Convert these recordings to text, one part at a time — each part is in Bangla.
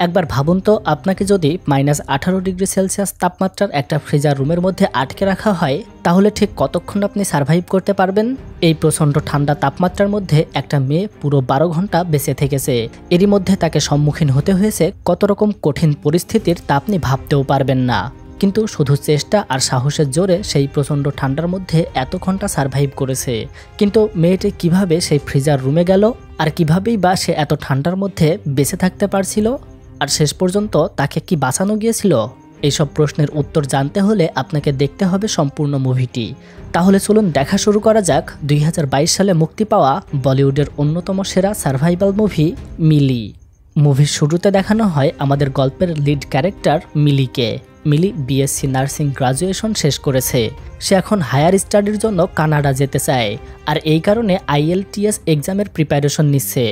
একবার ভাবুন তো আপনাকে যদি -18 ডিগ্রি সেলসিয়াস তাপমাত্রার একটা ফ্রিজার রুমের মধ্যে আটকে রাখা হয় তাহলে ঠিক কতক্ষণ আপনি সার্ভাইভ করতে পারবেন। এই প্রচণ্ড ঠান্ডা তাপমাত্রার মধ্যে একটা মেয়ে পুরো 12 ঘন্টা বেঁচে থেকেছে। এরই মধ্যে তাকে সম্মুখীন হতে হয়েছে কত রকম কঠিন পরিস্থিতির তা আপনি ভাবতেও পারবেন না। কিন্তু শুধু চেষ্টা আর সাহসের জোরে সেই প্রচণ্ড ঠান্ডার মধ্যে এত ঘন্টা সার্ভাইভ করেছে। কিন্তু মেয়েটি কিভাবে সেই ফ্রিজার রুমে গেল আর কিভাবেই বা সে এত ঠান্ডার মধ্যে বেঁচে থাকতে পারছিল, আর শেষ পর্যন্ত তাকে কি বাঁচানো গিয়েছিল? এইসব প্রশ্নের উত্তর জানতে হলে আপনাকে দেখতে হবে সম্পূর্ণ মুভিটি। তাহলে চলুন দেখা শুরু করা যাক 2022 সালে মুক্তি পাওয়া বলিউডের অন্যতম সেরা সার্ভাইভাল মুভি মিলি। মুভির শুরুতে দেখানো হয় আমাদের গল্পের লিড ক্যারেক্টার মিলিকে। মিলি বিএসসি নার্সিং গ্রাজুয়েশন শেষ করেছে। সে এখন হায়ার স্টাডির জন্য কানাডা যেতে চায়, আর এই কারণে IELTS এক্সামের প্রিপারেশন নিচ্ছে।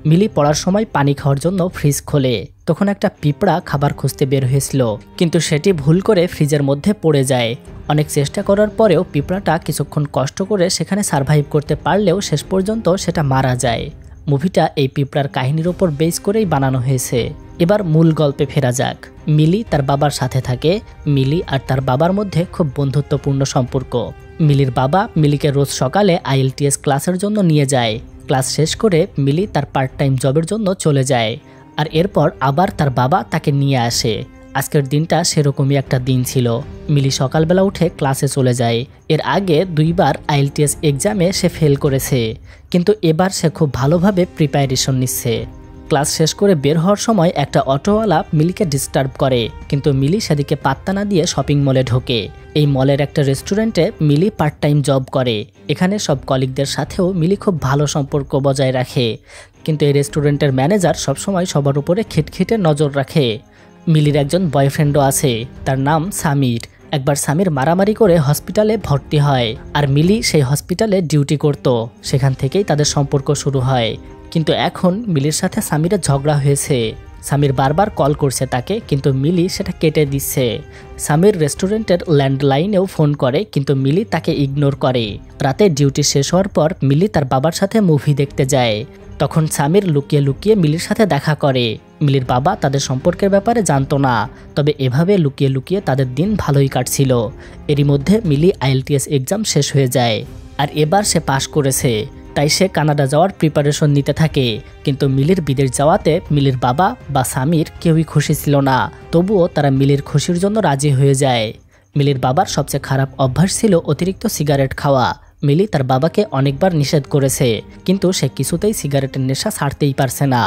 মিলি পড়ার সময় পানি খাওয়ার জন্য ফ্রিজ খোলে। তখন একটা পিঁপড়া খাবার খুঁজতে বের হয়েছিল, কিন্তু সেটি ভুল করে ফ্রিজের মধ্যে পড়ে যায়। অনেক চেষ্টা করার পরেও পিঁপড়াটা কিছুক্ষণ কষ্ট করে সেখানে সার্ভাইভ করতে পারলেও শেষ পর্যন্ত সেটা মারা যায়। মুভিটা এই পিঁপড়ার কাহিনীর ওপর বেস করেই বানানো হয়েছে। এবার মূল গল্পে ফেরা যাক। মিলি তার বাবার সাথে থাকে। মিলি আর তার বাবার মধ্যে খুব বন্ধুত্বপূর্ণ সম্পর্ক। মিলির বাবা মিলিকে রোজ সকালে IELTS ক্লাসের জন্য নিয়ে যায়। ক্লাস শেষ করে মিলি তার পার্ট টাইম জবের জন্য চলে যায়, আর এরপর আবার তার বাবা তাকে নিয়ে আসে। আজকের দিনটা সেরকমই একটা দিন ছিল। মিলি সকালবেলা উঠে ক্লাসে চলে যায়। এর আগে 2 বার IELTS এক্সামে সে ফেল করেছে, কিন্তু এবার সে খুব ভালোভাবে প্রিপারেশন নিচ্ছে। ক্লাস শেষ করে বের হওয়ার সময় একটা অটোওয়ালা মিলিকে ডিস্টার্ব করে, কিন্তু মিলি সেদিকে পাত্তা না দিয়ে শপিং মলে ঢোকে। এই মলের একটা রেস্টুরেন্টে মিলি পার্ট টাইম জব করে। এখানে সব কলিগদের সাথেও মিলি খুব ভালো সম্পর্ক বজায় রাখে, কিন্তু এই রেস্টুরেন্টের ম্যানেজার সবসময় সবার উপরে খিটখিটে নজর রাখে। মিলির একজন বয়ফ্রেন্ডও আছে, তার নাম সামির। একবার সামির মারামারি করে হসপিটালে ভর্তি হয়, আর মিলি সেই হসপিটালে ডিউটি করত। সেখান থেকেই তাদের সম্পর্ক শুরু হয়। কিন্তু এখন মিলির সাথে সামিরের ঝগড়া হয়েছে। সামির বারবার কল করছে তাকে, কিন্তু মিলি সেটা কেটে দিচ্ছে। সামির রেস্টুরেন্টের ল্যান্ডলাইনেও ফোন করে, কিন্তু মিলি তাকে ইগনোর করে। রাতে ডিউটি শেষ হওয়ার পর মিলি তার বাবার সাথে মুভি দেখতে যায়। তখন সামির লুকিয়ে লুকিয়ে মিলির সাথে দেখা করে। মিলির বাবা তাদের সম্পর্কের ব্যাপারে জানতো না, তবে এভাবে লুকিয়ে লুকিয়ে তাদের দিন ভালোই কাটছিল। এরই মধ্যে মিলি IELTS এক্সাম শেষ হয়ে যায়, আর এবার সে পাশ করেছে। তাই সে কানাডা যাওয়ার প্রিপারেশন নিতে থাকে। কিন্তু মিলির বিদেশ যাওয়াতে মিলির বাবা বা সামির কেউই খুশি ছিল না। তবুও তারা মিলির খুশির জন্য রাজি হয়ে যায়। মিলির বাবার সবচেয়ে খারাপ অভ্যাস ছিল অতিরিক্ত সিগারেট খাওয়া। মিলি তার বাবাকে অনেকবার নিষেধ করেছে, কিন্তু সে কিছুতেই সিগারেটের নেশা ছাড়তেই পারছে না।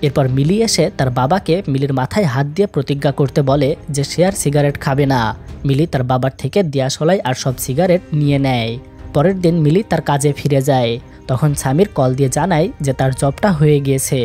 এরপর মিলি এসে তার বাবাকে মিলির মাথায় হাত দিয়ে প্রতিজ্ঞা করতে বলে যে সে আর সিগারেট খাবে না। মিলি তার বাবার থেকে দিয়াশলাই আর সব সিগারেট নিয়ে নেয়। পরের দিন মিলি তার কাজে ফিরে যায়। তখন সামির কল দিয়ে জানায় যে তার জবটা হয়ে গিয়েছে,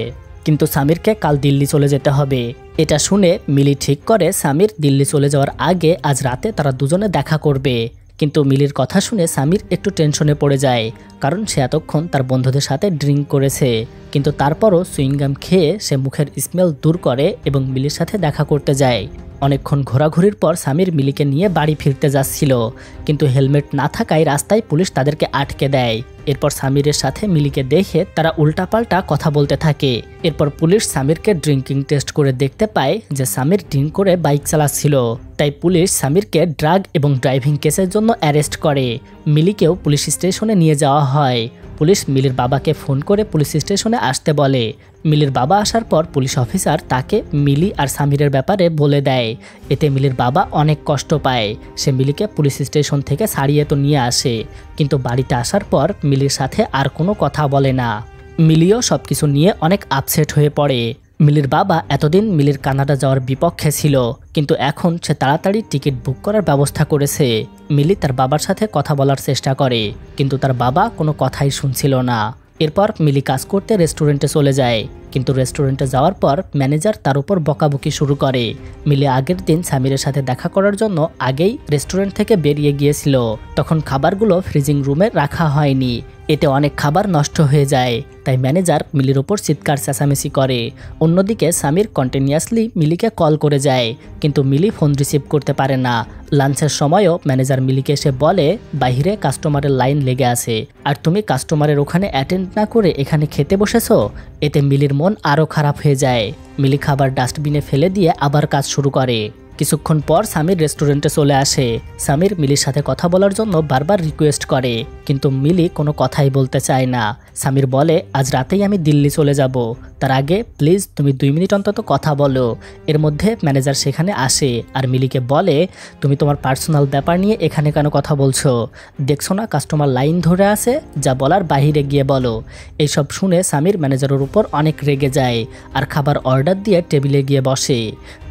কিন্তু সামিরকে কাল দিল্লি চলে যেতে হবে। এটা শুনে মিলি ঠিক করে সামির দিল্লি চলে যাওয়ার আগে আজ রাতে তারা দুজনে দেখা করবে। কিন্তু মিলির কথা শুনে সামির একটু টেনশনে পড়ে যায়, কারণ সে এতক্ষণ তার বন্ধুদের সাথে ড্রিঙ্ক করেছে। কিন্তু তারপরও সুইংগাম খেয়ে সে মুখের স্মেল দূর করে এবং মিলির সাথে দেখা করতে যায়। অনেকক্ষণ ঘোরাঘুরির পর সামির মিলিকে নিয়ে বাড়ি ফিরতে যাচ্ছিল, কিন্তু হেলমেট না থাকায় রাস্তায় পুলিশ তাদেরকে আটকে দেয়। এরপর সামিরের সাথে মিলিকে দেখে তারা উল্টাপাল্টা কথা বলতে থাকে। এরপর পুলিশ সামিরকে ড্রিঙ্কিং টেস্ট করে দেখতে পায় যে সামির ড্রিঙ্ক করে বাইক চালাচ্ছিল। তাই পুলিশ সামিরকে ড্রাগ এবং ড্রাইভিং কেসের জন্য অ্যারেস্ট করে। মিলিকেও পুলিশ স্টেশনে নিয়ে যাওয়া হয়। পুলিশ মিলির বাবাকে ফোন করে পুলিশ স্টেশনে আসতে বলে। মিলির বাবা আসার পর পুলিশ অফিসার তাকে মিলি আর সামিরের ব্যাপারে বলে দেয়। এতে মিলির বাবা অনেক কষ্ট পায়। সে মিলিকে পুলিশ স্টেশন থেকে ছাড়িয়ে তো নিয়ে আসে, কিন্তু বাড়িতে আসার পর মিলির সাথে আর কোনো কথা বলে না। মিলিও সবকিছু নিয়ে অনেক আপসেট হয়ে পড়ে। মিলির বাবা এতদিন মিলির কানাডা যাওয়ার বিপক্ষে ছিল, কিন্তু এখন সে তাড়াতাড়ি টিকিট বুক করার ব্যবস্থা করেছে। মিলি তার বাবার সাথে কথা বলার চেষ্টা করে, কিন্তু তার বাবা কোনো কথাই শুনছিল না। এরপর মিলি কাজ করতে রেস্টুরেন্টে চলে যায়, কিন্তু রেস্টুরেন্টে যাওয়ার পর ম্যানেজার তার উপর বকাবকি শুরু করে। মিলি আগের দিন সামিরের সাথে দেখা করার জন্য আগেই রেস্টুরেন্ট থেকে বেরিয়ে গিয়েছিল। তখন খাবারগুলো ফ্রিজিং রুমে রাখা হয়নি। এতে অনেক খাবার নষ্ট হয়ে যায়। তাই ম্যানেজার মিলির ওপর চিৎকার চেঁচামেচি করে। অন্যদিকে সামির কন্টিনিউয়াসলি মিলিকে কল করে যায়, কিন্তু মিলি ফোন রিসিভ করতে পারে না। লাঞ্চের সময়ও ম্যানেজার মিলিকে এসে বলে বাইরে কাস্টমারের লাইন লেগে আছে, আর তুমি কাস্টমারের ওখানে অ্যাটেন্ড না করে এখানে খেতে বসেছো। এতে মিলির মন আরও খারাপ হয়ে যায়। মিলি খাবার ডাস্টবিনে ফেলে দিয়ে আবার কাজ শুরু করে। কিছুক্ষণ পর সামির রেস্টুরেন্টে চলে আসে। সামির মিলির সাথে কথা বলার জন্য বারবার রিকোয়েস্ট করে, কিন্তু মিলি কোনো কথাই বলতে চায় না। সামির বলে আজ রাতেই আমি দিল্লি চলে যাব, তার আগে প্লিজ তুমি 2 মিনিট অন্তত কথা বলো। এর মধ্যে ম্যানেজার সেখানে আসে আর মিলিকে বলে তুমি তোমার পার্সোনাল ব্যাপার নিয়ে এখানে কেন কথা বলছো? দেখছো না কাস্টমার লাইন ধরে আছে? যা বলার বাহিরে গিয়ে বলো। এইসব শুনে সামির ম্যানেজারের উপর অনেক রেগে যায় আর খাবার অর্ডার দিয়ে টেবিলে গিয়ে বসে।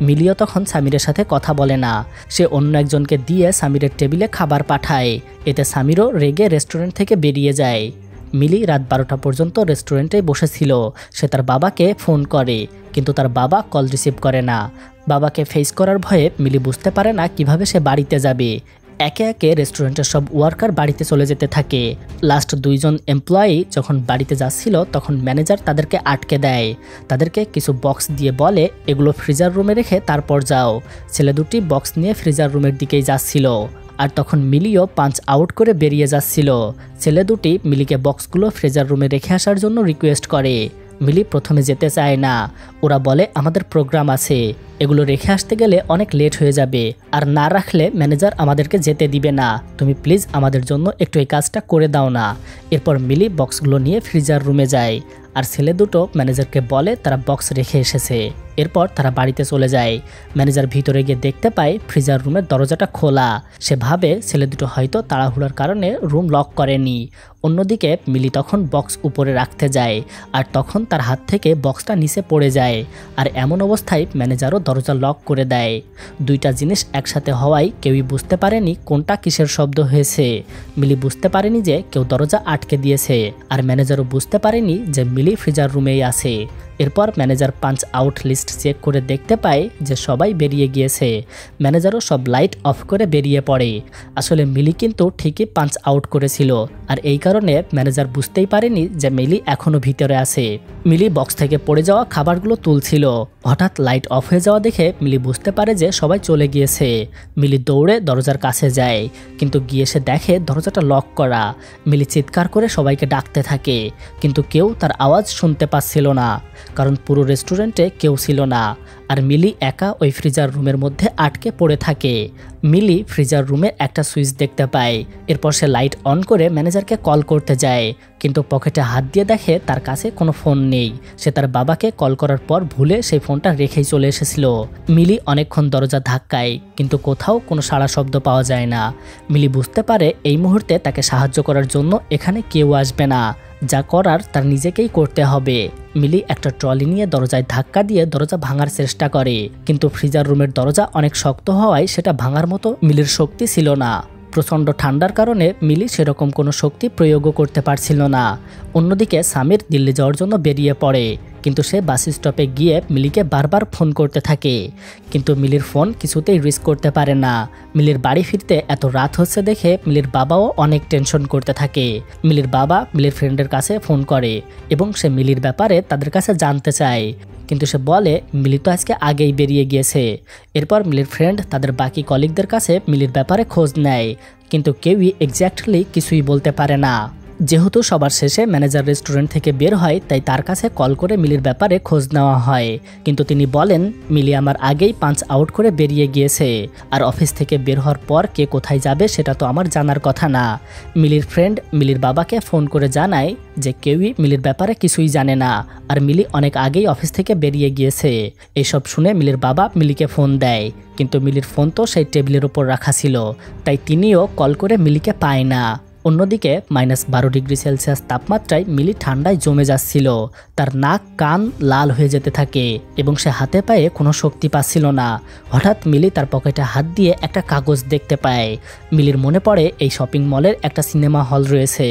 মিলিও তখন সামিরের সাথে কথা বলে না, সে অন্য একজনকে দিয়ে সামিরের টেবিলে খাবার পাঠায়। এতে সামিরও রেগে রেস্টুরেন্ট থেকে বেরিয়ে যায়। মিলি রাত 12টা পর্যন্ত রেস্টুরেন্টে বসেছিল। সে তার বাবাকে ফোন করে, কিন্তু তার বাবা কল রিসিভ করে না। বাবাকে ফেস করার ভয়ে মিলি বুঝতে পারে না কিভাবে সে বাড়িতে যাবে। একে একে রেস্টুরেন্টের সব ওয়ার্কার বাড়িতে চলে যেতে থাকে। লাস্ট 2 জন এমপ্লয়ি যখন বাড়িতে যাচ্ছিল তখন ম্যানেজার তাদেরকে আটকে দেয়। তাদেরকে কিছু বক্স দিয়ে বলে এগুলো ফ্রিজার রুমে রেখে তারপর যাও। ছেলে দুটি বক্স নিয়ে ফ্রিজার রুমের দিকেই যাচ্ছিল, আর তখন মিলিও পাঞ্চ আউট করে বেরিয়ে যাচ্ছিল। ছেলে দুটি মিলিকে বক্সগুলো ফ্রিজার রুমে রেখে আসার জন্য রিকোয়েস্ট করে। মিলি প্রথমে যেতে চায় না। ওরা বলে আমাদের প্রোগ্রাম আছে, এগুলো রেখে আসতে গেলে অনেক লেট হয়ে যাবে, আর না রাখলে ম্যানেজার আমাদেরকে যেতে দিবে না। তুমি প্লিজ আমাদের জন্য একটু এই কাজটা করে দাও না। এরপর মিলি বক্সগুলো নিয়ে ফ্রিজার রুমে যায়, আর ছেলে দুটো ম্যানেজারকে বলে তারা বক্স রেখে এসেছে। এরপর তারা বাড়িতে চলে যায়। ম্যানেজার ভিতরে গিয়ে দেখতে পায় ফ্রিজার রুমের দরজাটা খোলা। সে ভাবে ছেলে দুটো হয়তো তাড়াহুড়ার কারণে রুম লক করেনি। অন্যদিকে মিলি তখন বক্স উপরে রাখতে যায়, আর তখন তার হাত থেকে বক্সটা নিচে পড়ে যায়, আর এমন অবস্থায় ম্যানেজারও দরজা লক করে দেয়। দুইটা জিনিস একসাথে হওয়ায় কেউই বুঝতে পারেনি কোনটা কিসের শব্দ হয়েছে। মিলি বুঝতে পারেনি যে কেউ দরজা আটকে দিয়েছে, আর ম্যানেজারও বুঝতে পারেনি যে মিলি ফ্রিজার রুমেই আছে। এরপর manager punch out list check করে দেখতে পায় যে সবাই বেরিয়ে গিয়েছে। ম্যানেজারও সব লাইট অফ করে বেরিয়ে পড়ে। আসলে মিলি কিন্তু ঠিকই পাঞ্চ আউট করেছিল, আর এই কারণে ম্যানেজার বুঝতেই পারেনি যে মিলি এখনও ভিতরে আছে। মিলি বক্স থেকে পড়ে যাওয়া খাবারগুলো তুলছিল। হঠাৎ লাইট অফ হয়ে যাওয়া দেখে মিলি বুঝতে পারে যে সবাই চলে গিয়েছে। মিলি দৌড়ে দরজার কাছে যায়, কিন্তু গিয়ে সে দেখে দরজাটা লক করা। মিলি চিৎকার করে সবাইকে ডাকতে থাকে, কিন্তু কেউ তার আওয়াজ শুনতে পাচ্ছিল না, কারণ পুরো রেস্টুরেন্টে কেউ ছিল না। আর মিলি একা ওই ফ্রিজার রুমের মধ্যে আটকে পড়ে থাকে। মিলি ফ্রিজার রুমে একটা সুইচ দেখতে পায়। এরপর সে লাইট অন করে ম্যানেজারকে কল করতে যায়, কিন্তু পকেটে হাত দিয়ে দেখে তার কাছে কোনো ফোন নেই। সে তার বাবাকে কল করার পর ভুলে সেই ফোনটা রেখেই চলে এসেছিল। মিলি অনেকক্ষণ দরজা ধাক্কায়, কিন্তু কোথাও কোনো সাড়া শব্দ পাওয়া যায় না। মিলি বুঝতে পারে এই মুহূর্তে তাকে সাহায্য করার জন্য এখানে কেউ আসবে না, যা করার তার নিজেকেই করতে হবে। মিলি একটা ট্রলি নিয়ে দরজায় ধাক্কা দিয়ে দরজা ভাঙার চেষ্টা করে, কিন্তু ফ্রিজার রুমের দরজা অনেক শক্ত হওয়ায় সেটা ভাঙার মতো মিলির শক্তি ছিল না। প্রচণ্ড ঠান্ডার কারণে মিলি সেরকম কোনো শক্তি প্রয়োগও করতে পারছিল না। অন্যদিকে সামির দিল্লি যাওয়ার জন্য বেরিয়ে পড়ে, কিন্তু সে বাস স্টপে গিয়ে মিলিকে বারবার ফোন করতে থাকে, কিন্তু মিলির ফোন কিছুতেই রিসিভ করতে পারে না। মিলির বাড়ি ফিরতে এত রাত হচ্ছে দেখে মিলির বাবাও অনেক টেনশন করতে থাকে। মিলির বাবা মিলির ফ্রেন্ডের কাছে ফোন করে এবং সে মিলির ব্যাপারে তাদের কাছে জানতে চায়, কিন্তু সে বলে মিলি তো আজকে আগেই বেরিয়ে গিয়েছে। এরপর মিলির ফ্রেন্ড তাদের বাকি কলিগদের কাছে মিলির ব্যাপারে খোঁজ নেয়, কিন্তু কেউই এক্স্যাক্টলি কিছুই বলতে পারে না। যেহেতু সবার শেষে ম্যানেজার রেস্টুরেন্ট থেকে বের হয়, তাই তার কাছে কল করে মিলির ব্যাপারে খোঁজ নেওয়া হয়, কিন্তু তিনি বলেন মিলি আমার আগেই পাঞ্চ আউট করে বেরিয়ে গিয়েছে, আর অফিস থেকে বের হওয়ার পর কে কোথায় যাবে সেটা তো আমার জানার কথা না। মিলির ফ্রেন্ড মিলির বাবাকে ফোন করে জানায় যে কেউই মিলির ব্যাপারে কিছুই জানে না, আর মিলি অনেক আগেই অফিস থেকে বেরিয়ে গিয়েছে। এইসব শুনে মিলির বাবা মিলিকে ফোন দেয়, কিন্তু মিলির ফোন তো সেই টেবিলের উপর রাখা ছিল, তাই তিনিও কল করে মিলিকে পায় না। অন্যদিকে -12°C তাপমাত্রায় মিলি ঠান্ডায় জমে যাচ্ছিল। তার নাক কান লাল হয়ে যেতে থাকে এবং সে হাতে পায়ে কোনো শক্তি পাচ্ছিল না। হঠাৎ মিলি তার পকেটে হাত দিয়ে একটা কাগজ দেখতে পায়। মিলির মনে পড়ে এই শপিং মলের একটা সিনেমা হল রয়েছে।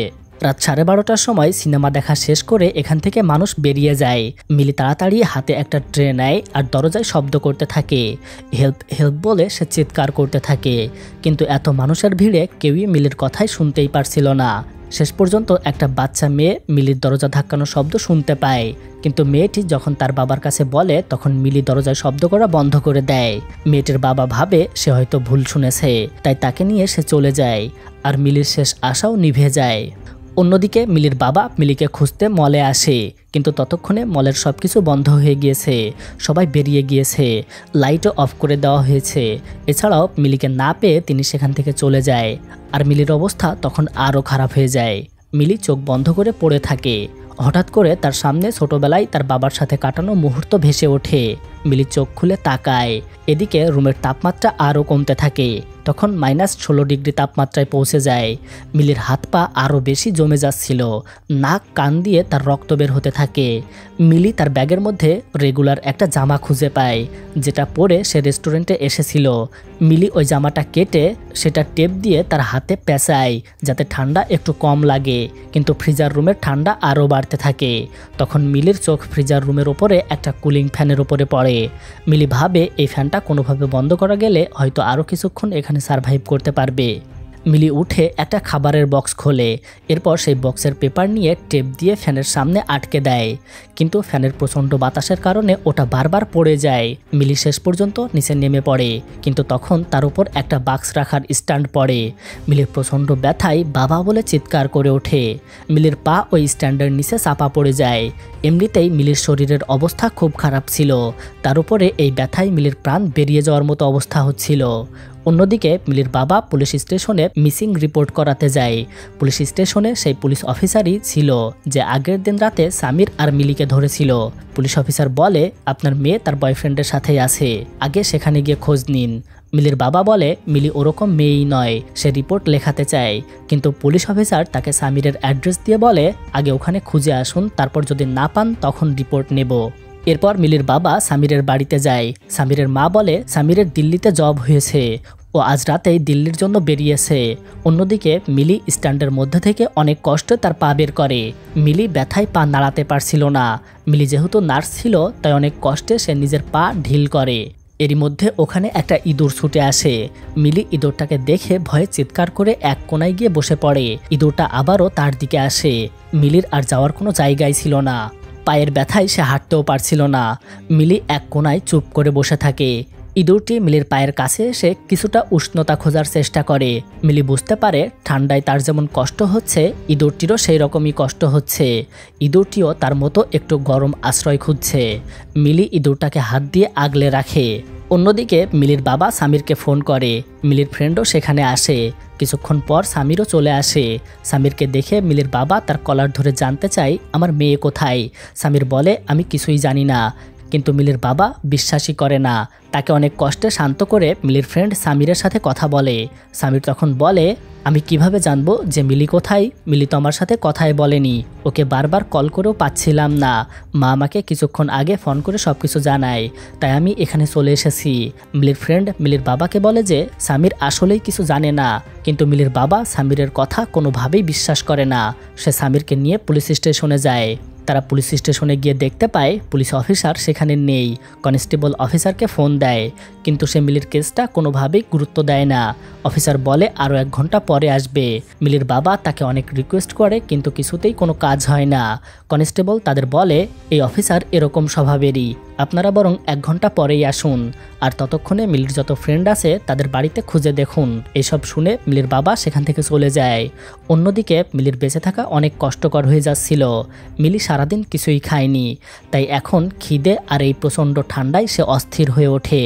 রাত 12:30টার সময় সিনেমা দেখা শেষ করে এখান থেকে মানুষ বেরিয়ে যায়। মিলি তাড়াতাড়ি হাতে একটা ট্রে নেয় আর দরজায় শব্দ করতে থাকে। হেল্প হেল্প বলে সে চিৎকার করতে থাকে, কিন্তু এত মানুষের ভিড়ে কেউই মিলির কথাই শুনতেই পারছিল না। শেষ পর্যন্ত একটা বাচ্চা মেয়ে মিলির দরজা ধাক্কানোর শব্দ শুনতে পায়, কিন্তু মেয়েটি যখন তার বাবার কাছে বলে তখন মিলি দরজায় শব্দ করা বন্ধ করে দেয়। মেয়েটির বাবা ভাবে সে হয়তো ভুল শুনেছে, তাই তাকে নিয়ে সে চলে যায়, আর মিলির শেষ আশাও নিভে যায়। অন্যদিকে মিলির বাবা মিলিকে খুঁজতে মলে আসে, কিন্তু ততক্ষণে মলের সবকিছু বন্ধ হয়ে গিয়েছে, সবাই বেরিয়ে গিয়েছে, লাইটও অফ করে দেওয়া হয়েছে। এছাড়াও মিলিকে না পেয়ে তিনি সেখান থেকে চলে যায়, আর মিলির অবস্থা তখন আরও খারাপ হয়ে যায়। মিলি চোখ বন্ধ করে পড়ে থাকে। হঠাৎ করে তার সামনে ছোটবেলায় তার বাবার সাথে কাটানো মুহূর্ত ভেসে ওঠে। মিলি চোখ খুলে তাকায়। এদিকে রুমের তাপমাত্রা আরও কমতে থাকে। তখন -16 ডিগ্রি তাপমাত্রায় পৌঁছে যায়। মিলির হাত পা আরও বেশি জমে যাচ্ছিল, নাক কান দিয়ে তার রক্ত বের হতে থাকে। মিলি তার ব্যাগের মধ্যে রেগুলার একটা জামা খুঁজে পায়, যেটা পরে সে রেস্টুরেন্টে এসেছিল। মিলি ওই জামাটা কেটে সেটা টেপ দিয়ে তার হাতে পেঁচায় যাতে ঠান্ডা একটু কম লাগে, কিন্তু ফ্রিজার রুমের ঠান্ডা আরও বাড়তে থাকে। তখন মিলির চোখ ফ্রিজার রুমের ওপরে একটা কুলিং ফ্যানের ওপরে পড়ে। মিলি ভাবে এই ফ্যানটা কোনোভাবে বন্ধ করা গেলে হয়তো আরও কিছুক্ষণ এখানে সারভাইভ করতে পারবে। মিলি উঠে একটা খাবারের বক্স খোলে, এরপর সেই বক্সের পেপার নিয়ে টেপ দিয়ে ফ্যানের সামনে আটকে দেয়, কিন্তু ফ্যানের প্রচণ্ড বাতাসের কারণে ওটা বারবার পড়ে যায়। মিলি শেষ পর্যন্ত নিচে নেমে পড়ে, কিন্তু তখন তার উপর একটা বাক্স রাখার স্ট্যান্ড পড়ে। মিলির প্রচণ্ড ব্যথায় বাবা বলে চিৎকার করে ওঠে। মিলির পা ওই স্ট্যান্ডের নিচে চাপা পড়ে যায়। এমনিতেই মিলির শরীরের অবস্থা খুব খারাপ ছিল, তার উপরে এই ব্যথায় মিলির প্রাণ বেরিয়ে যাওয়ার মতো অবস্থা হচ্ছিল। অন্যদিকে মিলির বাবা পুলিশ স্টেশনে মিসিং রিপোর্ট করাতে যায়। পুলিশ স্টেশনে সেই পুলিশ অফিসারই ছিল যে আগের দিন রাতে সামির আর মিলিকে ধরেছিল। পুলিশ অফিসার বলে, আপনার মেয়ে তার বয়ফ্রেন্ডের সাথেই আছে, আগে সেখানে গিয়ে খোঁজ নিন। মিলির বাবা বলে মিলি ওরকম মেয়েই নয়, সে রিপোর্ট লেখাতে চায়, কিন্তু পুলিশ অফিসার তাকে সামিরের অ্যাড্রেস দিয়ে বলে আগে ওখানে খুঁজে আসুন, তারপর যদি না পান তখন রিপোর্ট নেব। এরপর মিলির বাবা সামিরের বাড়িতে যায়। সামিরের মা বলে সামিরের দিল্লিতে জব হয়েছে, ও আজ রাতেই দিল্লির জন্য বেরিয়েছে। অন্যদিকে মিলি স্ট্যান্ডের মধ্যে থেকে অনেক কষ্টে তার পা বের করে। মিলি ব্যথায় পা নাড়াতে পারছিল না। মিলি যেহেতু নার্স ছিল তাই অনেক কষ্টে সে নিজের পা ঢিল করে। এরই মধ্যে ওখানে একটা ইঁদুর ছুটে আসে। মিলি ইঁদুরটাকে দেখে ভয়ে চিৎকার করে এক কোনায় গিয়ে বসে পড়ে। ইঁদুরটা আবারও তার দিকে আসে। মিলির আর যাওয়ার কোনো জায়গায় ছিল না, পায়ের ব্যথায় সে হাঁটতেও পারছিল না। মিলি এক কোনায় চুপ করে বসে থাকে। ইঁদুরটি মিলির পায়ের কাছে এসে কিছুটা উষ্ণতা খোঁজার চেষ্টা করে। মিলি বুঝতে পারে ঠান্ডায় তার যেমন কষ্ট হচ্ছে ইঁদুরটিরও সেই রকমই কষ্ট হচ্ছে। ইঁদুরটিও তার মতো একটু গরম আশ্রয় খুঁজছে। মিলি ইঁদুরটাকে হাত দিয়ে আগলে রাখে। অন্যদিকে মিলির বাবা সামিরকে ফোন করে। মিলির ফ্রেন্ডও সেখানে আসে। কিছুক্ষণ পর সামিরও চলে আসে। সামিরকে দেখে মিলির বাবা তার কলার ধরে জানতে চায় আমার মেয়ে কোথায়। সামির বলে আমি কিছুই জানি না, কিন্তু মিলির বাবা বিশ্বাসই করে না। তাকে অনেক কষ্টে শান্ত করে মিলির ফ্রেন্ড সামিরের সাথে কথা বলে। সামির তখন বলে আমি কিভাবে জানবো যে মিলি কোথায়? মিলি তো আমার সাথে কথাই বলেনি, ওকে বারবার কল করেও পাচ্ছিলাম না। মা আমাকে কিছুক্ষণ আগে ফোন করে সব কিছু জানায়, তাই আমি এখানে চলে এসেছি। মিলির ফ্রেন্ড মিলির বাবাকে বলে যে সামির আসলেই কিছু জানে না, কিন্তু মিলির বাবা সামিরের কথা কোনোভাবেই বিশ্বাস করে না। সে সামিরকে নিয়ে পুলিশ স্টেশনে যায়। তারা পুলিশ স্টেশনে গিয়ে দেখতে পায় পুলিশ অফিসার সেখানে নেই। কনস্টেবল অফিসারকে ফোন দেয়, কিন্তু সে মিলির কেসটা কোনোভাবেই গুরুত্ব দেয় না। অফিসার বলে আরও 1 ঘন্টা পরে আসবে। মিলির বাবা তাকে অনেক রিকোয়েস্ট করে, কিন্তু কিছুতেই কোনো কাজ হয় না। কনস্টেবল তাদের বলে এই অফিসার এরকম স্বভাবেরই, আপনারা বরং 1 ঘন্টা পরেই আসুন, আর ততক্ষণে মিলির যত ফ্রেন্ড আছে তাদের বাড়িতে খুঁজে দেখুন। এসব শুনে মিলির বাবা সেখান থেকে চলে যায়। অন্যদিকে মিলির বেঁচে থাকা অনেক কষ্টকর হয়ে যাচ্ছিল। মিলি সারাদিন কিছুই খায়নি, তাই এখন খিদে আর এই প্রচণ্ড ঠান্ডায় সে অস্থির হয়ে ওঠে।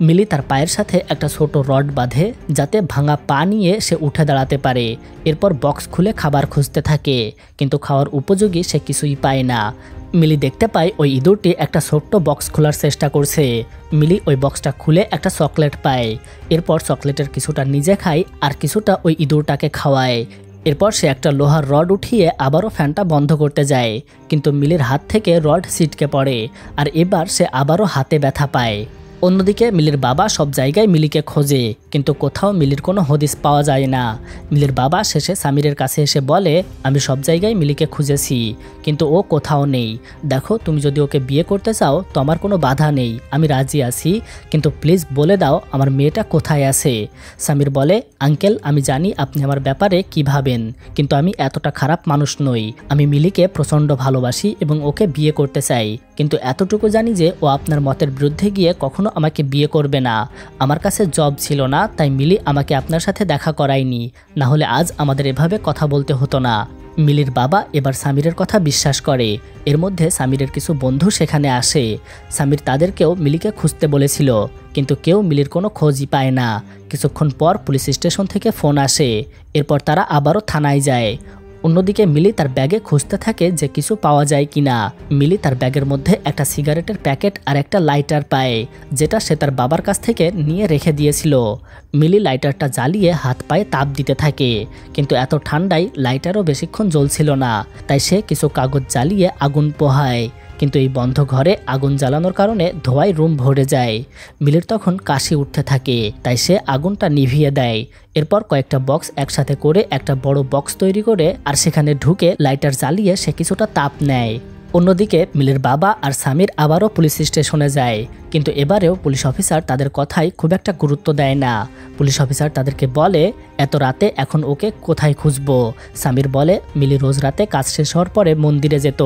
মিলি তার পায়ের সাথে একটা ছোট রড বাঁধে যাতে ভাঙা পা নিয়ে সে উঠে দাঁড়াতে পারে। এরপর বক্স খুলে খাবার খুঁজতে থাকে, কিন্তু খাওয়ার উপযোগী সে কিছুই পায় না। মিলি দেখতে পায় ওই ইঁদুরটি একটা ছোট্ট বক্স খোলার চেষ্টা করছে। মিলি ওই বক্সটা খুলে একটা চকলেট পায়। এরপর চকলেটের কিছুটা নিজে খায় আর কিছুটা ওই ইঁদুরটাকে খাওয়ায়। এরপর সে একটা লোহার রড উঠিয়ে আবারও ফ্যানটা বন্ধ করতে যায়, কিন্তু মিলির হাত থেকে রড ছিটকে পড়ে আর এবার সে আবারও হাতে ব্যথা পায়। অন্যদিকে মিলির বাবা সব জায়গায় মিলিকে খোঁজে, কিন্তু কোথাও মিলির কোনো হদিস পাওয়া যায় না। মিলির বাবা শেষে সামিরের কাছে এসে বলে, আমি সব জায়গায় মিলিকে খুঁজেছি, কিন্তু ও কোথাও নেই। দেখো, তুমি যদি ওকে বিয়ে করতে চাও তো আমার কোনো বাধা নেই, আমি রাজি আছি, কিন্তু প্লিজ বলে দাও আমার মেয়েটা কোথায় আছে। সামির বলে, আঙ্কেল, আমি জানি আপনি আমার ব্যাপারে কি ভাবেন, কিন্তু আমি এতটা খারাপ মানুষ নই। আমি মিলিকে প্রচণ্ড ভালোবাসি এবং ওকে বিয়ে করতে চাই, কিন্তু এতটুকু জানি যে ও আপনার মতের বিরুদ্ধে গিয়ে কখনো আমাকে বিয়ে করবে না। আমার কাছে জব ছিল না, তাই মিলি আমাকে আপনার সাথে দেখা করায়নি, না হলে আজ আমাদের এভাবে কথা বলতে হতো না। মিলির বাবা এবার সামিরের কথা বিশ্বাস করে। এর মধ্যে সামিরের কিছু বন্ধু সেখানে আসে। সামির তাদেরকেও মিলিকে খুঁজতে বলেছিল, কিন্তু কেউ মিলির কোনো খোঁজই পায় না। কিছুক্ষণ পর পুলিশ স্টেশন থেকে ফোন আসে। এরপর তারা আবারও থানায় যায়। অন্যদিকে মিলি তার ব্যাগে খুঁজতে থাকে যে কিছু পাওয়া যায় কিনা। মিলি তার ব্যাগের মধ্যে একটা সিগারেটের প্যাকেট আর একটা লাইটার পায়, যেটা সে তার বাবার কাছ থেকে নিয়ে রেখে দিয়েছিল। মিলি লাইটারটা জ্বালিয়ে হাত পায়ে তাপ দিতে থাকে, কিন্তু এত ঠান্ডায় লাইটারও বেশিক্ষণ জ্বলছিল না, তাই সে কিছু কাগজ জ্বালিয়ে আগুন পোহায়। কিন্তু এই বন্ধ ঘরে আগুন জ্বালানোর কারণে ধোঁয়ায় রুম ভরে যায়। মিলির তখন কাশি উঠতে থাকে, তাই সে আগুনটা নিভিয়ে দেয়। এরপর কয়েকটা বক্স একসাথে করে একটা বড় বক্স তৈরি করে আর সেখানে ঢুকে লাইটার জ্বালিয়ে সে কিছুটা তাপ নেয়। অন্যদিকে মিলির বাবা আর সামির আবারও পুলিশ স্টেশনে যায়, কিন্তু এবারেও পুলিশ অফিসার তাদের কথায় খুব একটা গুরুত্ব দেয় না। পুলিশ অফিসার তাদেরকে বলে, এত রাতে এখন ওকে কোথায় খুঁজবো? সামির বলে, মিলি রোজ রাতে কাজ শেষ হওয়ার পরে মন্দিরে যেত।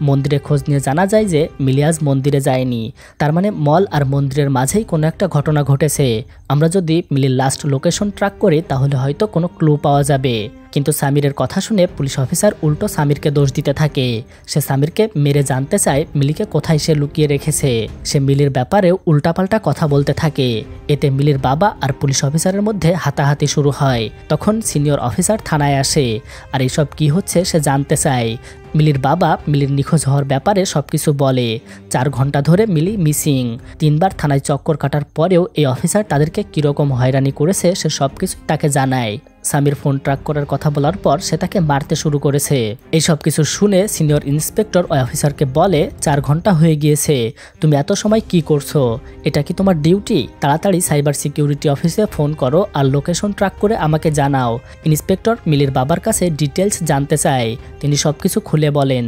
মন্দিরে খোঁজ নিয়ে জানা যায় যে মিলি আজ মন্দিরে যায়নি, তার মানে মল আর মন্দিরের মাঝেই কোনো একটা ঘটনা ঘটেছে। আমরা যদি মিলির লাস্ট লোকেশন ট্র্যাক করি তাহলে হয়তো কোনো ক্লু পাওয়া যাবে। কিন্তু সামিরের কথা শুনে পুলিশ অফিসার উল্টো সামিরকে দোষ দিতে থাকে। সে সামিরকে মেরে জানতে চায় মিলিকে কোথায় সে লুকিয়ে রেখেছে। সে মিলির ব্যাপারেও উল্টাপাল্টা কথা বলতে থাকে। এতে মিলির বাবা আর পুলিশ অফিসারের মধ্যে হাতাহাতি শুরু হয়। তখন সিনিয়র অফিসার থানায় আসে, আর এইসব কি হচ্ছে সে জানতে চায়। মিলির বাবা মিলির নিখোঁজ হওয়ার ব্যাপারে সবকিছু বলে। 4 ঘন্টা ধরে মিলি মিসিং। 3বার থানায় চক্কর কাটার পরেও এই অফিসার তাদেরকে কিরকম হয়রানি করেছে সে সবকিছু তাকে জানায়। সামির ফোন ট্র্যাক করার কথা বলার পর সে তাকে মারতে শুরু করেছে। এই সব কিছু শুনে সিনিয়র ইন্সপেক্টর ওই অফিসারকে বলে, 4 ঘন্টা হয়ে গিয়েছে, তুমি এত সময় কি করছো? এটা কি তোমার ডিউটি? তাড়াতাড়ি সাইবার সিকিউরিটি অফিসে ফোন করো আর লোকেশন ট্র্যাক করে আমাকে জানাও। ইন্সপেক্টর মিলির বাবার কাছে ডিটেলস জানতে চায়। তিনি সবকিছু খুলে বলেন।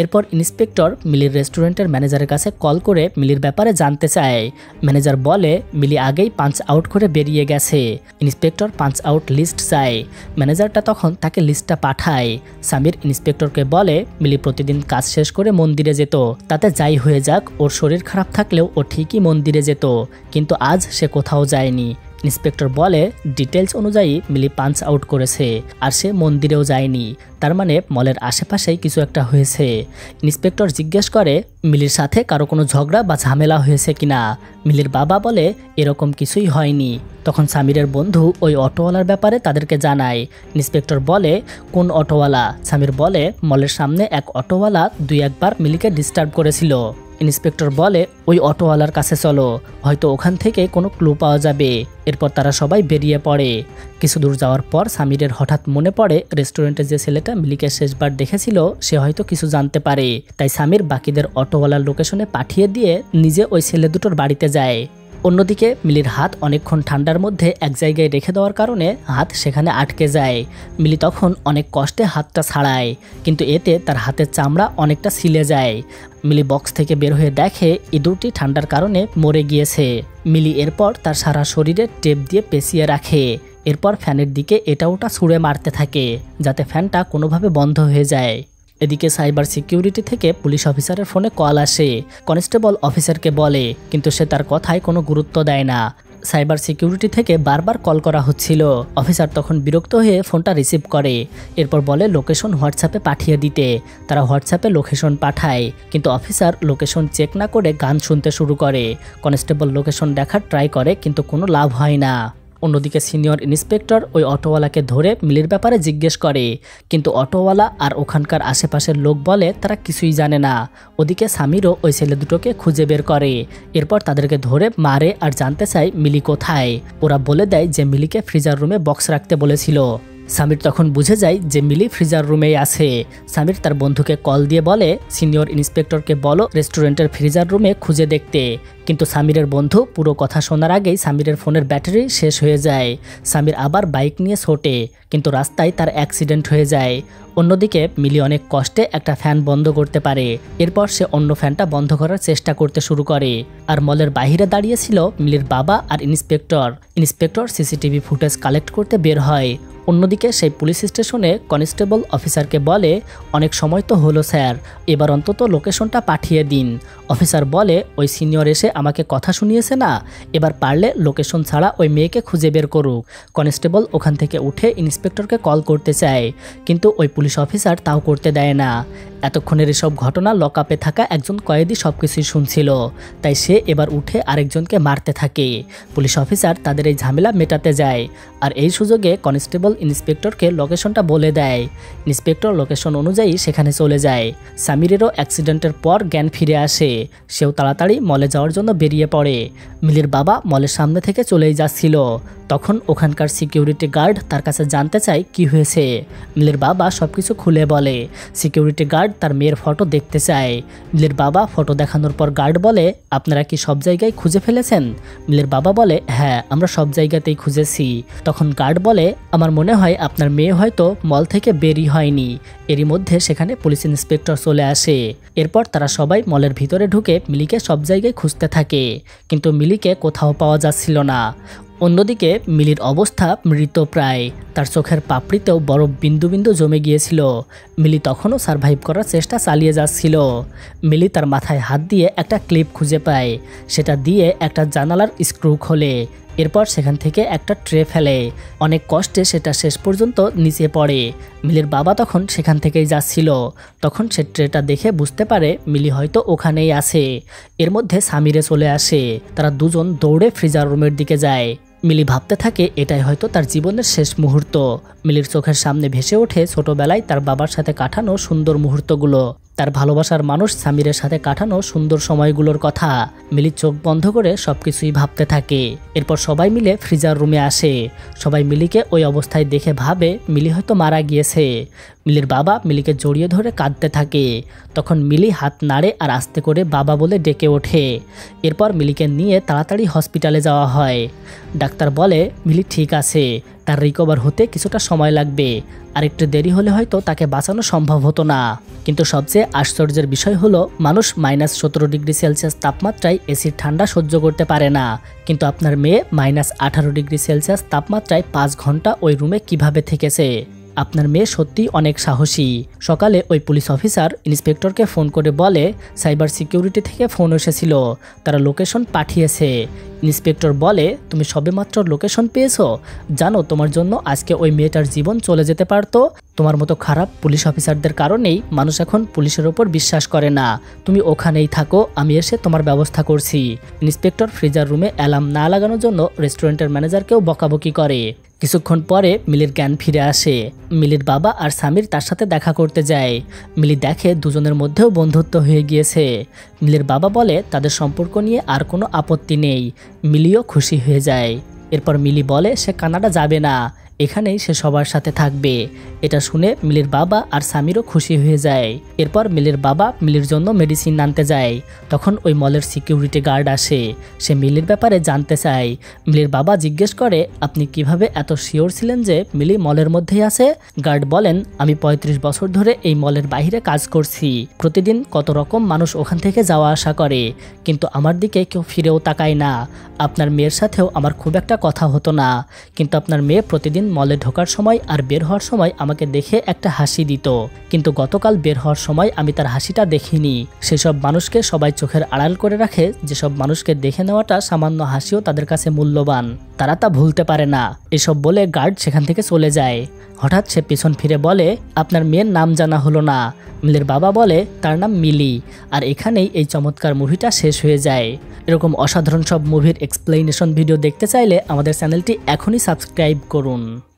এরপর ইন্সপেক্টর মিলির রেস্টুরেন্টের ম্যানেজারের কাছে কল করে মিলির ব্যাপারে জানতে চায়। ম্যানেজার বলে, মিলি আগেই পাঞ্চ আউট করে বেরিয়ে গেছে। ইন্সপেক্টর পাঞ্চ আউট লিস্ট চায়। ম্যানেজারটা তখন তাকে লিস্টটা পাঠায়। সামির ইন্সপেক্টরকে বলে, মিলি প্রতিদিন কাজ শেষ করে মন্দিরে যেত, তাতে যাই হয়ে যাক ওর শরীর খারাপ থাকলেও ও ঠিকই মন্দিরে যেত, কিন্তু আজ সে কোথাও যায়নি। ইন্সপেক্টর বলে, ডিটেলস অনুযায়ী মিলি পাঞ্চ আউট করেছে আর সে মন্দিরেও যায়নি, তার মানে মলের আশেপাশেই কিছু একটা হয়েছে। ইন্সপেক্টর জিজ্ঞেস করে, মিলির সাথে কারো কোনো ঝগড়া বা ঝামেলা হয়েছে কিনা। মিলির বাবা বলে, এরকম কিছুই হয়নি। তখন সামিরের বন্ধু ওই অটোওয়ালার ব্যাপারে তাদেরকে জানায়। ইন্সপেক্টর বলে, কোন অটোওয়ালা? সামির বলে, মলের সামনে এক অটোওয়ালা 2-1বার মিলিকে ডিস্টার্ব করেছিল। ইন্সপেক্টর বলে, ওই অটোওয়ালার কাছে চলো, হয়তো ওখান থেকে কোনো ক্লু পাওয়া যাবে। এরপর তারা সবাই বেরিয়ে পড়ে। কিছু দূর যাওয়ার পর সামিরের হঠাৎ মনে পড়ে রেস্টুরেন্টে যে ছেলেটা মিলিকে শেষবার দেখেছিল সে হয়তো কিছু জানতে পারে। তাই সামির বাকিদের অটোওয়ালার লোকেশনে পাঠিয়ে দিয়ে নিজে ওই ছেলে দুটোর বাড়িতে যায়। অন্যদিকে মিলির হাত অনেকক্ষণ ঠান্ডার মধ্যে এক জায়গায় রেখে দেওয়ার কারণে হাত সেখানে আটকে যায়। মিলি তখন অনেক কষ্টে হাতটা ছাড়ায়, কিন্তু এতে তার হাতের চামড়া অনেকটা ছিলে যায়। মিলি বক্স থেকে বের হয়ে দেখে ইঁদুরটি ঠান্ডার কারণে মরে গিয়েছে। মিলি এরপর তার সারা শরীরে টেপ দিয়ে পেঁচিয়ে রাখে। এরপর ফ্যানের দিকে এটা ওটা ছুঁড়ে মারতে থাকে যাতে ফ্যানটা কোনোভাবে বন্ধ হয়ে যায়। এদিকে সাইবার সিকিউরিটি থেকে পুলিশ অফিসারের ফোনে কল আসে। কনস্টেবল অফিসারকে বলে, কিন্তু সে তার কথায় কোনো গুরুত্ব দেয় না। সাইবার সিকিউরিটি থেকে বারবার কল করা হচ্ছিল। অফিসার তখন বিরক্ত হয়ে ফোনটা রিসিভ করে। এরপর বলে লোকেশন হোয়াটসঅ্যাপে পাঠিয়ে দিতে। তারা হোয়াটসঅ্যাপে লোকেশন পাঠায়, কিন্তু অফিসার লোকেশন চেক না করে গান শুনতে শুরু করে। কনস্টেবল লোকেশন দেখার ট্রাই করে, কিন্তু কোনো লাভ হয় না। অন্যদিকে সিনিয়র ইন্সপেক্টর ওই অটোওয়ালাকে ধরে মিলির ব্যাপারে জিজ্ঞেস করে, কিন্তু অটোওয়ালা আর ওখানকার আশেপাশের লোক বলে তারা কিছুই জানে না। ওদিকে সামিরও ওই ছেলে দুটোকে খুঁজে বের করে। এরপর তাদেরকে ধরে মারে আর জানতে চায় মিলি কোথায়। ওরা বলে দেয় যে মিলিকে ফ্রিজার রুমে বক্স রাখতে বলেছিল। সামির তখন বুঝে যায় যে মিলি ফ্রিজার রুমেই আছে। সামির তার বন্ধুকে কল দিয়ে বলে সিনিয়র ইন্সপেক্টরকে বলো রেস্টুরেন্টের ফ্রিজার রুমে খুঁজে দেখতে। কিন্তু সামিরের বন্ধু পুরো কথা শোনার আগেই সামিরের ফোনের ব্যাটারি শেষ হয়ে যায়। সামির আবার বাইক নিয়ে ছোটে, কিন্তু রাস্তায় তার অ্যাক্সিডেন্ট হয়ে যায়। অন্যদিকে মিলি অনেক কষ্টে একটা ফ্যান বন্ধ করতে পারে। এরপর সে অন্য ফ্যানটা বন্ধ করার চেষ্টা করতে শুরু করে। আর মলের বাইরে দাঁড়িয়েছিল মিলির বাবা আর ইন্সপেক্টর সিসিটিভি ফুটেজ কালেক্ট করতে বের হয়। অন্যদিকে সেই পুলিশ স্টেশনে কনস্টেবল অফিসারকে বলে অনেক সময় তো হলো স্যার, এবার অন্তত লোকেশনটা পাঠিয়ে দিন। অফিসার বলে ওই সিনিয়র এসে আমাকে কথা শুনিয়েছে না, এবার পারলে লোকেশন ছাড়া ওই মেয়েকে খুঁজে বের করুক। কনস্টেবল ওখান থেকে উঠে ইন্সপেক্টরকে কল করতে চায়, কিন্তু ওই পুলিশ অফিসার তাও করতে দেয় না। এতক্ষণের এসব ঘটনা লকআপে থাকা একজন কয়েদি সবকিছুই শুনছিল, তাই সে এবার উঠে আরেকজনকে মারতে থাকে। পুলিশ অফিসার তাদের এই ঝামেলা মেটাতে যায়, আর এই সুযোগে কনস্টেবল ইন্সপেক্টরকে লোকেশনটা বলে দেয়। ইন্সপেক্টর লোকেশন অনুযায়ী সেখানে চলে যায়। সামিরেরও অ্যাক্সিডেন্টের পর জ্ঞান ফিরে আসে, সেও তাড়াতাড়ি মলে যাওয়ার জন্য বেরিয়ে পড়ে। মিলির বাবা মলের সামনে থেকে চলেই যাচ্ছিল, তখন ওখানকার সিকিউরিটি গার্ড তার কাছে জানতে চায় কি হয়েছে। মিলির বাবা সবকিছু খুলে বলে। সিকিউরিটি গার্ড তার মেয়ের ফটো দেখতে চায়। মিলির বাবা ফটো দেখানোর পর গার্ড বলে আপনারা কি সব জায়গায় খুঁজে ফেলেছেন? মিলির বাবা বলে হ্যাঁ, আমরা সব জায়গাতেই খুঁজেছি। তখন গার্ড বলে আমার মনে হয় আপনার মেয়ে হয়তো মল থেকে বেরই হয়নি। এরই মধ্যে সেখানে পুলিশ ইন্সপেক্টর চলে আসে। এরপর তারা সবাই মলের ভিতরে ঢুকে মিলিকে সব জায়গায় খুঁজতে থাকে, কিন্তু মিলিকে কোথাও পাওয়া যাচ্ছিল না। অন্যদিকে মিলির অবস্থা মৃতপ্রায়, তার চোখের পাপড়িতেও বরফ বিন্দু বিন্দু জমে গিয়েছিল। মিলি তখনও সারভাইভ করার চেষ্টা চালিয়ে যাচ্ছিল। মিলি তার মাথায় হাত দিয়ে একটা ক্লিপ খুঁজে পায়, সেটা দিয়ে একটা জানালার স্ক্রু খোলে। এরপর সেখান থেকে একটা ট্রে ফেলে, অনেক কষ্টে সেটা শেষ পর্যন্ত নিচে পড়ে। মিলির বাবা তখন সেখান থেকেই যাচ্ছিল, তখন সে ট্রেটা দেখে বুঝতে পারে মিলি হয়তো ওখানেই আছে। এর মধ্যে সামিরে চলে আসে, তারা দুজন দৌড়ে ফ্রিজার রুমের দিকে যায়। মিলি ভাবতে থাকে এটাই হয়তো তার জীবনের শেষ মুহূর্ত। মিলির চোখের সামনে ভেসে ওঠে ছোটবেলায় তার বাবার সাথে কাটানো সুন্দর মুহূর্তগুলো, তার ভালোবাসার মানুষ সামিরের সাথে কাটানো সুন্দর সময়গুলোর কথা। মিলি চোখ বন্ধ করে সবকিছুই ভাবতে থাকে। এরপর সবাই মিলে ফ্রিজার রুমে আসে। সবাই মিলিকে ওই অবস্থায় দেখে ভাবে মিলি হয়তো মারা গিয়েছে। মিলির বাবা মিলিকে জড়িয়ে ধরে কাঁদতে থাকে। তখন মিলি হাত নাড়ে আর আস্তে করে বাবা বলে ডেকে ওঠে। এরপর মিলিকে নিয়ে তাড়াতাড়ি হসপিটালে যাওয়া হয়। ডাক্তার বলে মিলি ঠিক আছে, তার রিকভার হতে কিছুটা সময় লাগবে, আর একটু দেরি হলে হয়তো তাকে বাঁচানো সম্ভব হতো না। কিন্তু সবচেয়ে আশ্চর্যের বিষয় হলো মানুষ -17 ডিগ্রি সেলসিয়াস তাপমাত্রায় এসির ঠান্ডা সহ্য করতে পারে না, কিন্তু আপনার মেয়ে -18 ডিগ্রি সেলসিয়াস তাপমাত্রায় 5 ঘন্টা ওই রুমে কিভাবে থেকেছে। আপনার মেয়ে সত্যিই অনেক সাহসী। সকালে ওই পুলিশ অফিসার ইন্সপেক্টরকে ফোন করে বলে সাইবার সিকিউরিটি থেকে ফোন এসেছিল, তারা লোকেশন পাঠিয়েছে। ইন্সপেক্টর বলে তুমি সবেমাত্র লোকেশন পেয়েছো? জানো তোমার জন্য আজকে ওই মেয়েটার জীবন চলে যেতে পারতো। তোমার মতো খারাপ পুলিশ অফিসারদের কারণেই মানুষ এখন পুলিশের ওপর বিশ্বাস করে না। তুমি ওখানেই থাকো, আমি এসে তোমার ব্যবস্থা করছি। ইন্সপেক্টর ফ্রিজার রুমে অ্যালার্ম না লাগানোর জন্য রেস্টুরেন্টের ম্যানেজারকেও বকাবকি করে। কিছুক্ষণ পরে মিলির জ্ঞান ফিরে আসে। মিলির বাবা আর সামির তার সাথে দেখা করতে যায়। মিলি দেখে দুজনের মধ্যেও বন্ধুত্ব হয়ে গিয়েছে। মিলির বাবা বলে তাদের সম্পর্ক নিয়ে আর কোনো আপত্তি নেই। মিলিও খুশি হয়ে যায়। এরপর মিলি বলে সে কানাডা যাবে না, এখানেই সে সবার সাথে থাকবে। এটা শুনে মিলির বাবা আর সামিরও খুশি হয়ে যায়। এরপর মিলির বাবা মিলির জন্য মেডিসিন আনতে যায়। তখন ওই মলের সিকিউরিটি গার্ড আসে, সে মিলির ব্যাপারে জানতে চায়। মিলির বাবা জিজ্ঞেস করে আপনি কিভাবে এত শিওর ছিলেন যে মিলি মলের মধ্যেই আছে? গার্ড বলেন আমি 35 বছর ধরে এই মলের বাইরে কাজ করছি। প্রতিদিন কত রকম মানুষ ওখান থেকে যাওয়া আসা করে, কিন্তু আমার দিকে কেউ ফিরেও তাকায় না। আপনার মেয়ের সাথেও আমার খুব একটা কথা হতো না, কিন্তু আপনার মেয়ে প্রতিদিন মলে ঢোকার সময় আর বের হওয়ার সময় আমাকে দেখে একটা হাসি দিত, কিন্তু গতকাল বের হওয়ার সময় আমি তার হাসিটা দেখিনি। সেসব মানুষকে সবাই চোখের আড়াল করে রাখে, যেসব মানুষকে দেখে নেওয়াটা সামান্য হাসিও তাদের কাছে মূল্যবান, তারা তা ভুলতে পারে না। এসব বলে গার্ড সেখান থেকে চলে যায়। হঠাৎ সে পিছন ফিরে বলে আপনার মেয়ের নাম জানা হলো না। মিলির বাবা বলে তার নাম মিলি। আর এখানেই এই চমৎকার মুভিটা শেষ হয়ে যায়। এরকম অসাধারণ সব মুভির এক্সপ্লেনেশন ভিডিও দেখতে চাইলে আমাদের চ্যানেলটি এখনই সাবস্ক্রাইব করুন।